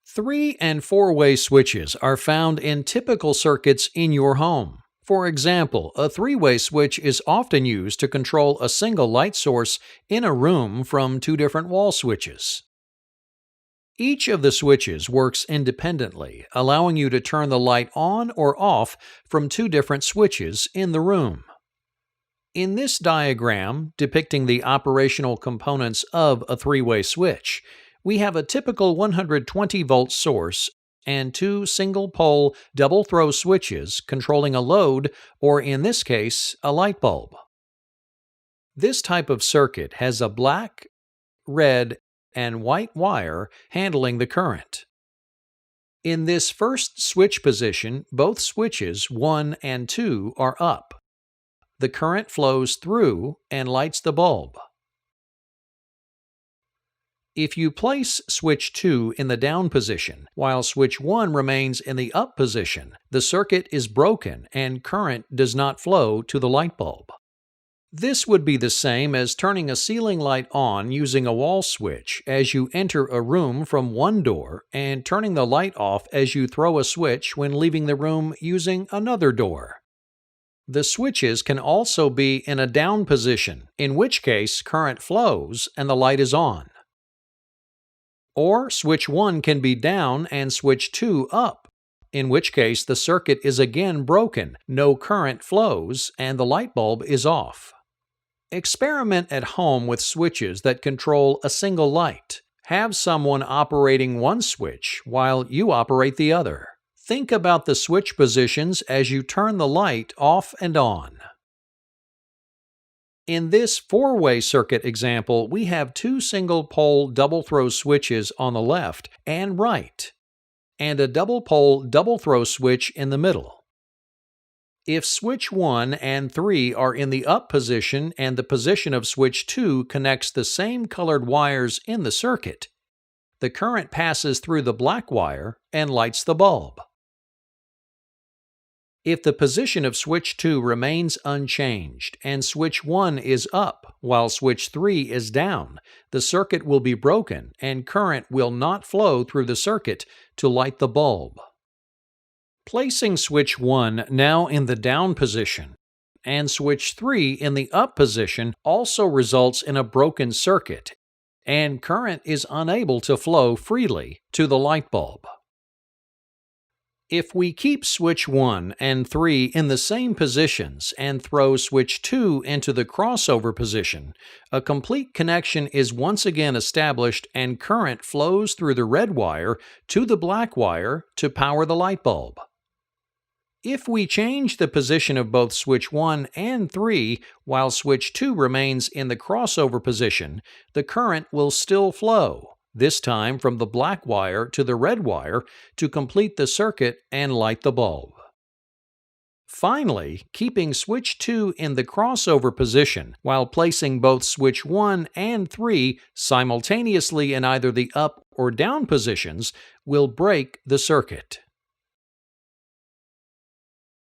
3- and 4-way switches are found in typical circuits in your home. For example, a 3-way switch is often used to control a single light source in a room from 2 different wall switches. Each of the switches works independently, allowing you to turn the light on or off from 2 different switches in the room. In this diagram, depicting the operational components of a 3-way switch, we have a typical 120-volt source and 2 single-pole double-throw switches controlling a load, or in this case, a light bulb. This type of circuit has a black, red, and white wire handling the current. In this first switch position, both switches 1 and 2 are up. The current flows through and lights the bulb. If you place switch 2 in the down position, while switch 1 remains in the up position, the circuit is broken and current does not flow to the light bulb. This would be the same as turning a ceiling light on using a wall switch as you enter a room from one door and turning the light off as you throw a switch when leaving the room using another door. The switches can also be in a down position, in which case current flows and the light is on. Or switch 1 can be down and switch 2 up, in which case the circuit is again broken, no current flows, and the light bulb is off. Experiment at home with switches that control a single light. Have someone operating one switch while you operate the other. Think about the switch positions as you turn the light off and on. In this 4-way circuit example, we have 2 single-pole double-throw switches on the left and right, and a double-pole double-throw switch in the middle. If switch 1 and 3 are in the up position and the position of switch 2 connects the same colored wires in the circuit, the current passes through the black wire and lights the bulb. If the position of switch 2 remains unchanged and switch 1 is up while switch 3 is down, the circuit will be broken and current will not flow through the circuit to light the bulb. Placing switch 1 now in the down position and switch 3 in the up position also results in a broken circuit, and current is unable to flow freely to the light bulb. If we keep switch 1 and 3 in the same positions and throw switch 2 into the crossover position, a complete connection is once again established and current flows through the red wire to the black wire to power the light bulb. If we change the position of both switch 1 and 3 while switch 2 remains in the crossover position, the current will still flow, this time from the black wire to the red wire to complete the circuit and light the bulb. Finally, keeping switch 2 in the crossover position while placing both switch 1 and 3 simultaneously in either the up or down positions will break the circuit.